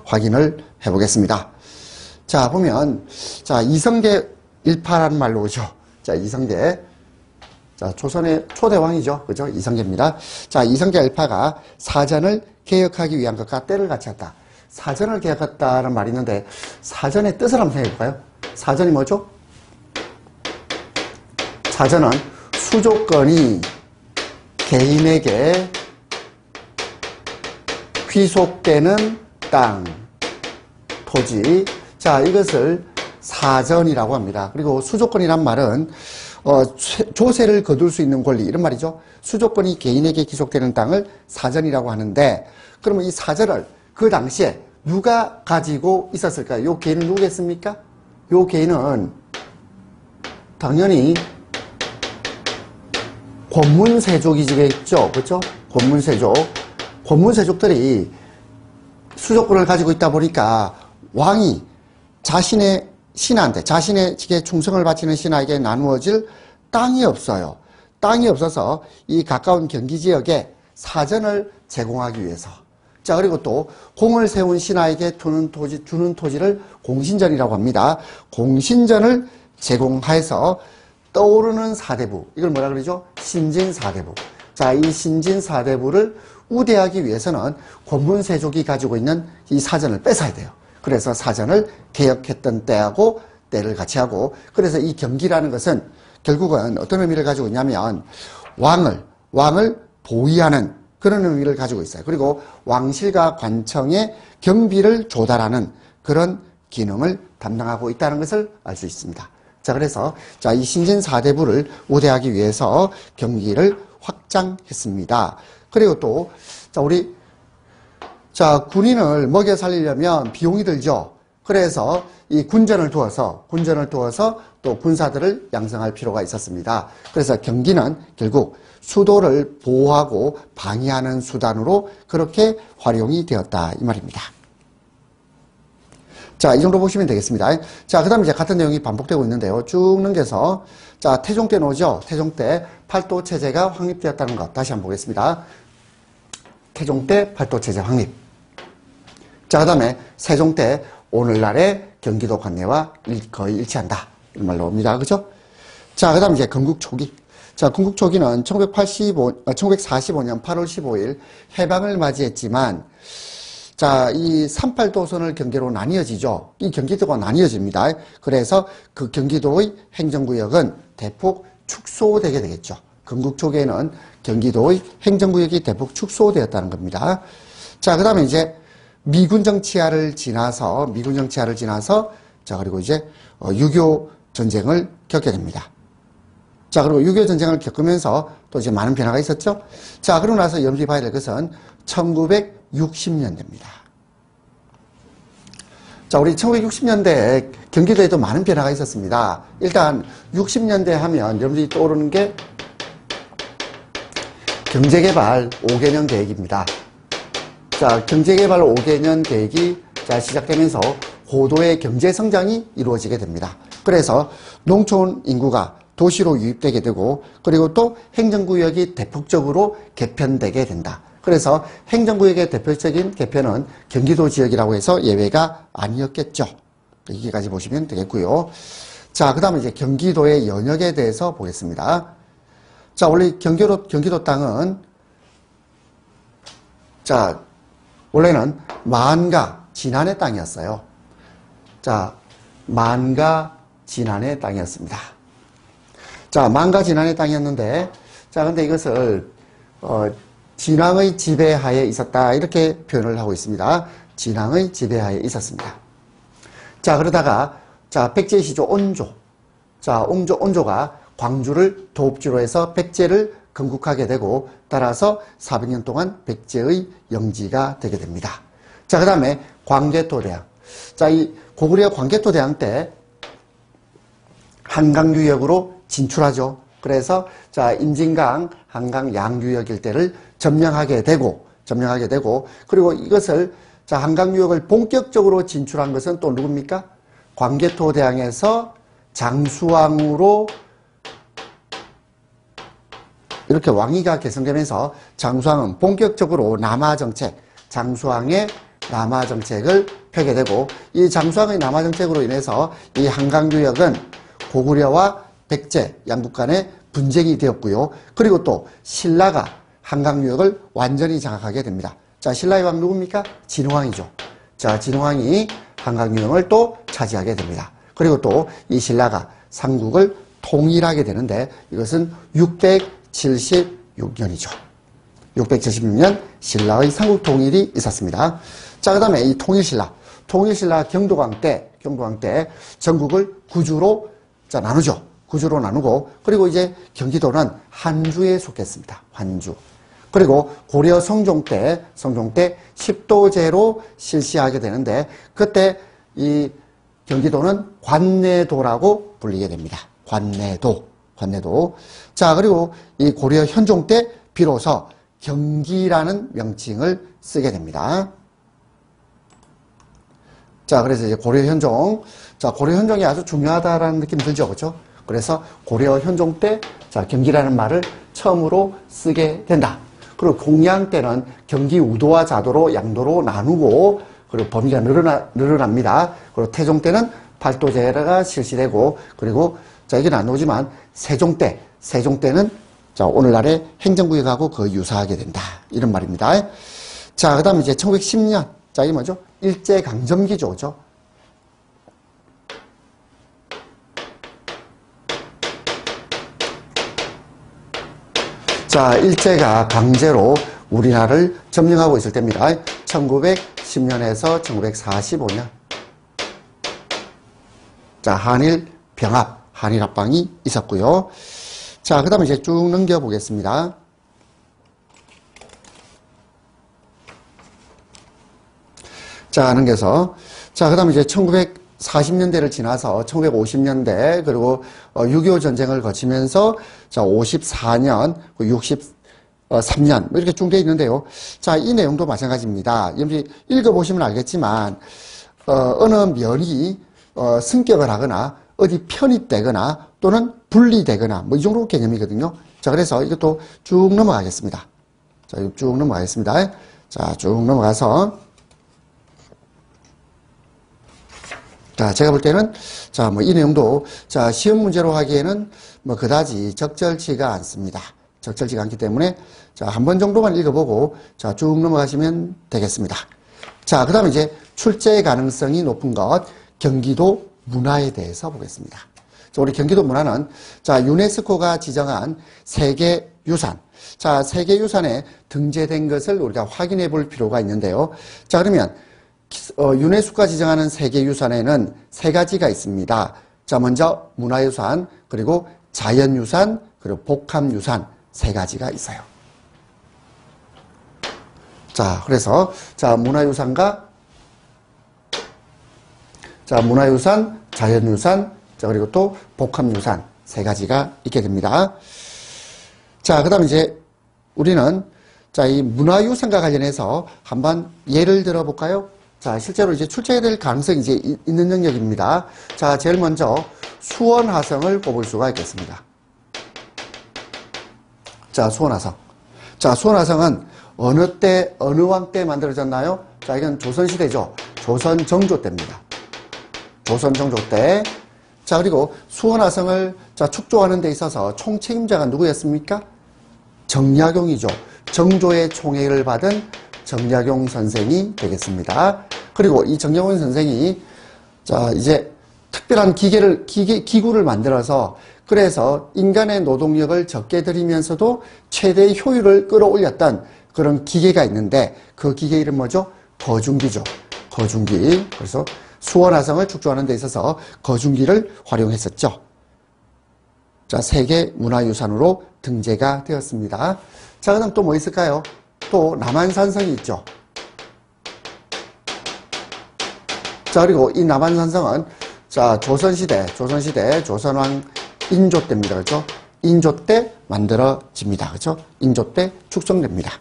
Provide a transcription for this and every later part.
확인을 해보겠습니다. 자, 보면, 자, 이성계 일파라는 말로 오죠. 자, 이성계. 자, 조선의 초대왕이죠. 그죠? 이성계입니다. 자, 이성계 일파가 사전을 개혁하기 위한 것과 때를 같이 했다. 사전을 개혁했다는 말이 있는데, 사전의 뜻을 한번 생각해 볼까요? 사전이 뭐죠? 사전은 수조건이 개인에게 귀속되는 땅, 토지. 자, 이것을 사전이라고 합니다. 그리고 수조건이란 말은 조세를 거둘 수 있는 권리, 이런 말이죠. 수조건이 개인에게 귀속되는 땅을 사전이라고 하는데, 그러면 이 사전을 그 당시에 누가 가지고 있었을까요? 요 개인은 누구겠습니까? 요 개인은 당연히 권문세족이겠죠. 그렇죠? 권문세족. 권문세족들이 수조권을 가지고 있다 보니까 왕이 자신의 신하한테, 자신에게 충성을 바치는 신하에게 나누어질 땅이 없어요. 땅이 없어서 이 가까운 경기 지역에 사전을 제공하기 위해서. 자, 그리고 또 공을 세운 신하에게 주는 토지를 공신전이라고 합니다. 공신전을 제공해서 떠오르는 사대부, 이걸 뭐라 그러죠? 신진사대부. 자, 이 신진사대부를 우대하기 위해서는 권문세족이 가지고 있는 이 사전을 뺏어야 돼요. 그래서 사전을 개혁했던 때하고 때를 같이 하고, 그래서 이 경기라는 것은 결국은 어떤 의미를 가지고 있냐면 왕을 보위하는 그런 의미를 가지고 있어요. 그리고 왕실과 관청의 경비를 조달하는 그런 기능을 담당하고 있다는 것을 알 수 있습니다. 자, 그래서 자, 이 신진사대부를 우대하기 위해서 경기를 확장했습니다. 그리고 또 자, 우리 군인을 먹여 살리려면 비용이 들죠. 그래서 이 군전을 두어서 또 군사들을 양성할 필요가 있었습니다. 그래서 경기는 결국 수도를 보호하고 방위하는 수단으로 그렇게 활용이 되었다, 이 말입니다. 자, 이 정도 보시면 되겠습니다. 자, 그 다음에 이제 같은 내용이 반복되고 있는데요. 쭉 넘겨서, 자, 태종 때 나오죠. 태종 때 팔도체제가 확립되었다는 것. 다시 한번 보겠습니다. 태종 때 팔도체제 확립. 자, 그 다음에 세종 때 오늘날의 경기도 관내와 거의 일치한다, 이런 말로 옵니다. 그죠? 자, 그 다음에 이제 건국 초기. 자, 건국 초기는 1945년 8월 15일 해방을 맞이했지만, 자, 이 38도선을 경계로 나뉘어지죠. 이 경기도가 나뉘어집니다. 그래서 그 경기도의 행정구역은 대폭 축소되게 되겠죠. 건국 초기에는 경기도의 행정구역이 대폭 축소되었다는 겁니다. 자, 그 다음에 이제 미군 정치화를 지나서, 자, 그리고 이제 6.25 전쟁을 겪게 됩니다. 자, 그리고 6.25 전쟁을 겪으면서 또 이제 많은 변화가 있었죠. 자, 그러고 나서 염두에 봐야 될 것은 1960년대입니다. 자, 우리 1960년대에 경기도에도 많은 변화가 있었습니다. 일단 60년대 하면 여러분들이 떠오르는 게 경제개발 5개년 계획입니다. 자, 경제개발 5개년 계획이 자, 시작되면서 고도의 경제성장이 이루어지게 됩니다. 그래서 농촌 인구가 도시로 유입되게 되고, 그리고 또 행정구역이 대폭적으로 개편되게 된다. 그래서 행정구역의 대표적인 개편은 경기도 지역이라고 해서 예외가 아니었겠죠. 여기까지 보시면 되겠고요. 자, 그 다음에 이제 경기도의 연역에 대해서 보겠습니다. 자, 원래 경기도 땅은, 자, 원래는 만가 진안의 땅이었어요. 자, 만가 진안의 땅이었습니다. 자, 만가 진안의 땅이었는데, 자, 근데 이것을, 진왕의 지배하에 있었다, 이렇게 표현을 하고 있습니다. 진왕의 지배하에 있었습니다. 자, 그러다가, 자, 백제의 시조 온조. 자, 온조가 광주를 도읍지로 해서 백제를 건국하게 되고, 따라서 400년 동안 백제의 영지가 되게 됩니다. 자, 그 다음에 광개토대왕. 자, 이 고구려 광개토대왕 때 한강유역으로 진출하죠. 그래서 자, 임진강, 한강 양유역 일대를 점령하게 되고, 그리고 이것을 자, 한강유역을 본격적으로 진출한 것은 또 누굽니까? 광개토대왕에서 장수왕으로 이렇게 왕위가 개성되면서 장수왕은 본격적으로 남하 정책, 장수왕의 남하 정책을 펴게 되고, 이 장수왕의 남하 정책으로 인해서 이 한강유역은 고구려와 백제 양국 간의 분쟁이 되었고요. 그리고 또 신라가 한강유역을 완전히 장악하게 됩니다. 자, 신라의 왕 누굽니까? 진흥왕이죠. 자, 진흥왕이 한강유역을 또 차지하게 됩니다. 그리고 또 이 신라가 삼국을 통일하게 되는데, 이것은 676년이죠. 676년 신라의 삼국 통일이 있었습니다. 자, 그 다음에 이 통일신라 경도광 때 전국을 구주로 나누죠. 구주로 나누고, 그리고 이제 경기도는 한주에 속했습니다. 한주. 그리고 고려 성종 때 10도제로 실시하게 되는데, 그때 이 경기도는 관내도라고 불리게 됩니다. 관내도. 자, 그리고 이 고려 현종 때 비로소 경기라는 명칭을 쓰게 됩니다. 자, 그래서 이제 고려 현종. 자, 고려 현종이 아주 중요하다라는 느낌 들죠, 그렇죠? 그래서 고려 현종 때, 자, 경기라는 말을 처음으로 쓰게 된다. 그리고 공양 때는 경기 우도와 자도로 양도로 나누고, 그리고 범위가 늘어납니다. 그리고 태종 때는 팔도제가 실시되고, 그리고 자, 이게 안 나오지만 세종 때는 자, 오늘날의 행정구역하고 거의 유사하게 된다. 이런 말입니다. 자, 그 다음에 이제 1910년. 자, 이게 뭐죠? 일제강점기죠. 그죠? 자, 일제가 강제로 우리나라를 점령하고 있을 때입니다. 1910년에서 1945년. 자, 한일 병합, 한일 합방이 있었고요. 자, 그 다음에 이제 쭉 넘겨보겠습니다. 자, 넘겨서. 자, 그 다음에 이제 1940년대를 지나서 1950년대, 그리고 6.25 전쟁을 거치면서, 자, 54년, 63년, 이렇게 쭉 되어 있는데요. 자, 이 내용도 마찬가지입니다. 여러분이 읽어보시면 알겠지만, 어느 면이, 승격을 하거나, 어디 편입되거나, 또는 분리되거나, 뭐 이 정도 개념이거든요. 자, 그래서 이것도 쭉 넘어가겠습니다. 자, 쭉 넘어가겠습니다. 자, 쭉 넘어가서, 자, 제가 볼 때는, 자, 뭐 이 내용도, 자, 시험 문제로 하기에는 뭐 그다지 적절치가 않습니다. 적절치가 않기 때문에, 자, 한 번 정도만 읽어보고, 자, 쭉 넘어가시면 되겠습니다. 자, 그 다음에 이제 출제 가능성이 높은 것, 경기도 문화에 대해서 보겠습니다. 자, 우리 경기도 문화는, 자, 유네스코가 지정한 세계유산. 자, 세계유산에 등재된 것을 우리가 확인해 볼 필요가 있는데요. 자, 그러면, 유네스코가 지정하는 세계유산에는 세 가지가 있습니다. 자, 먼저 문화유산, 그리고 자연유산, 그리고 복합유산 세 가지가 있어요. 자, 그래서, 자, 문화유산, 자연유산, 자, 그리고 또 복합유산 세 가지가 있게 됩니다. 자, 그 다음에 이제 우리는, 자, 이 문화유산과 관련해서 한번 예를 들어볼까요? 자, 실제로 이제 출제될 가능성이 이제 있는 영역입니다. 자, 제일 먼저 수원화성을 꼽을 수가 있겠습니다. 자, 수원화성. 자, 수원화성은 어느 때, 어느 왕 때 만들어졌나요? 자, 이건 조선시대죠. 조선 정조 때입니다. 조선 정조 때. 자, 그리고 수원화성을 자, 축조하는 데 있어서 총책임자가 누구였습니까? 정약용이죠. 정조의 총애를 받은 정약용 선생이 되겠습니다. 그리고 이 정약용 선생이 자, 이제 특별한 기구를 만들어서 그래서 인간의 노동력을 적게 들이면서도 최대의 효율을 끌어올렸던 그런 기계가 있는데 그 기계 이름 뭐죠? 거중기죠. 거중기. 그래서 수원화성을 축조하는 데 있어서 거중기를 활용했었죠. 자, 세계 문화유산으로 등재가 되었습니다. 자, 그 다음 또 뭐 있을까요? 또 남한산성이 있죠. 자, 그리고 이 남한산성은 자, 조선시대 조선왕 인조 때입니다. 그렇죠? 인조 때 만들어집니다. 그렇죠? 인조 때 축성됩니다.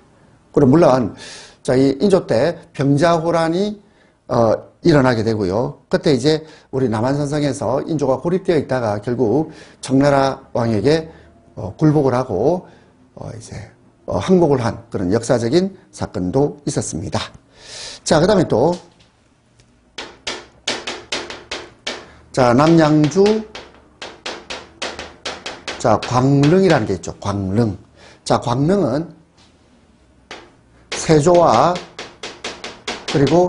그리고 물론 자, 이 인조 때 병자호란이 일어나게 되고요. 그때 이제 우리 남한산성에서 인조가 고립되어 있다가 결국 청나라 왕에게 굴복을 하고 이제 항복을 한 그런 역사적인 사건도 있었습니다. 자, 그 다음에 또, 자, 남양주, 자, 광릉이라는 게 있죠. 광릉. 자, 광릉은 세조와 그리고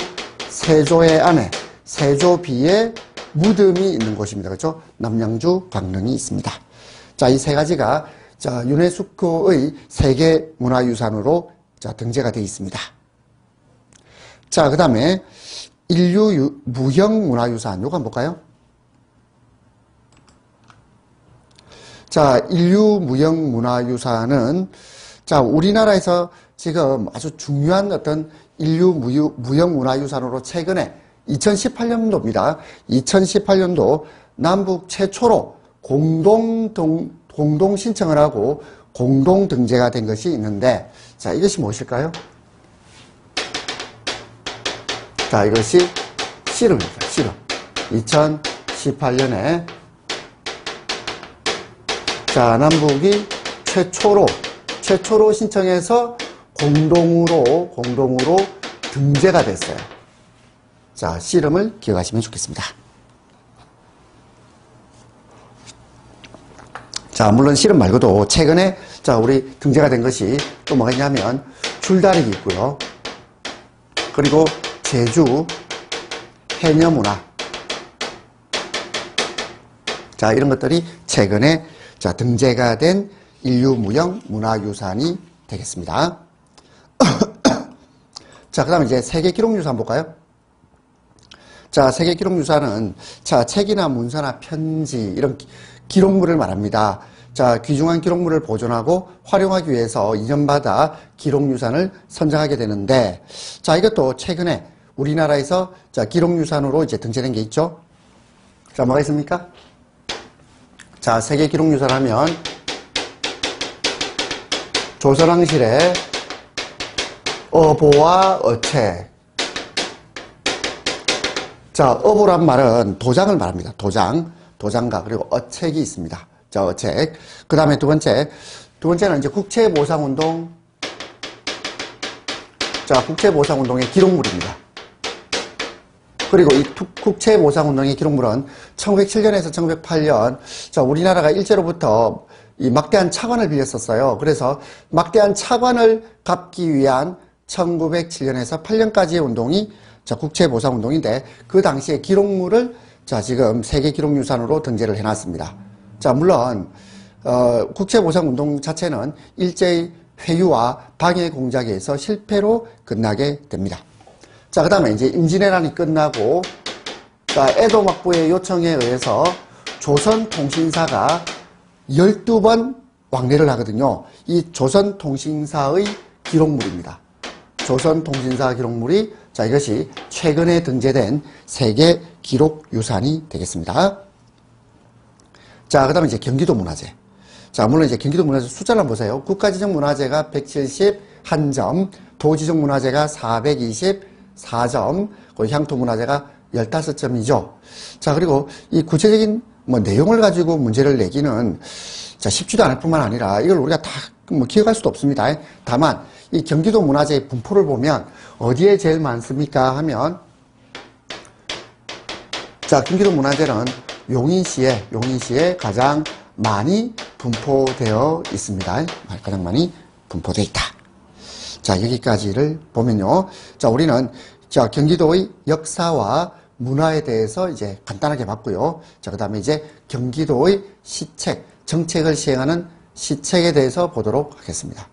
세조의 아내, 세조비의 무덤이 있는 곳입니다. 그렇죠? 남양주, 광릉이 있습니다. 자, 이 세 가지가 자, 유네스코의 세계문화유산으로 자, 등재가 되어 있습니다. 자, 그 다음에 인류 무형문화유산, 요거 한번 볼까요? 자, 인류 무형문화유산은 자, 우리나라에서 지금 아주 중요한 어떤 인류 무형문화유산으로 최근에 2018년도입니다. 2018년도 남북 최초로 공동 신청을 하고 공동 등재가 된 것이 있는데, 자, 이것이 무엇일까요? 자, 이것이 씨름입니다. 씨름. 2018년에 자, 남북이 최초로 신청해서 공동으로 등재가 됐어요. 자, 씨름을 기억하시면 좋겠습니다. 자, 물론 씨름 말고도 최근에 자, 우리 등재가 된 것이 또 뭐가 있냐면 줄다리기 있고요. 그리고 제주 해녀문화. 자, 이런 것들이 최근에 자, 등재가 된 인류무형 문화유산이 되겠습니다. 자, 그 다음에 이제 세계기록유산 볼까요? 자, 세계기록유산은 자, 책이나 문서나 편지 이런 기록물을 말합니다. 자, 귀중한 기록물을 보존하고 활용하기 위해서 2년마다 기록유산을 선정하게 되는데, 자, 이것도 최근에 우리나라에서 자, 기록유산으로 이제 등재된 게 있죠. 자, 뭐가 있습니까? 자, 세계기록유산 하면 조선왕실의 어보와 어책. 자, 어보란 말은 도장을 말합니다. 도장가, 그리고 어책이 있습니다. 자, 어책. 그 다음에 두 번째는 이제 국채보상운동. 자, 국채보상운동의 기록물입니다. 그리고 이 국채보상운동의 기록물은 1907년에서 1908년, 자, 우리나라가 일제로부터 이 막대한 차관을 빌렸었어요. 그래서 막대한 차관을 갚기 위한 1907년에서 8년까지의 운동이 자, 국채보상운동인데, 그 당시에 기록물을 자, 지금 세계기록유산으로 등재를 해놨습니다. 자, 물론 국채보상운동 자체는 일제의 회유와 방해 공작에 의해서 실패로 끝나게 됩니다. 자, 그 다음에 이제 임진왜란이 끝나고, 자, 에도 막부의 요청에 의해서 조선통신사가 12번 왕래를 하거든요. 이 조선통신사의 기록물입니다. 조선통신사 기록물이, 자, 이것이 최근에 등재된 세계 기록유산이 되겠습니다. 자, 그 다음에 이제 경기도 문화재. 자, 물론 이제 경기도 문화재 숫자를 한번 보세요. 국가지정 문화재가 171점, 도지정 문화재가 424점, 그리고 향토 문화재가 15점이죠. 자, 그리고 이 구체적인 뭐 내용을 가지고 문제를 내기는 자, 쉽지도 않을 뿐만 아니라 이걸 우리가 다 뭐 기억할 수도 없습니다. 다만 이 경기도 문화재의 분포를 보면 어디에 제일 많습니까 하면, 자, 경기도 문화재는 용인시에 가장 많이 분포되어 있습니다. 가장 많이 분포되어 있다. 자, 여기까지를 보면요. 자, 우리는 자, 경기도의 역사와 문화에 대해서 이제 간단하게 봤고요. 자, 그 다음에 이제 경기도의 시책, 정책을 시행하는 시책에 대해서 보도록 하겠습니다.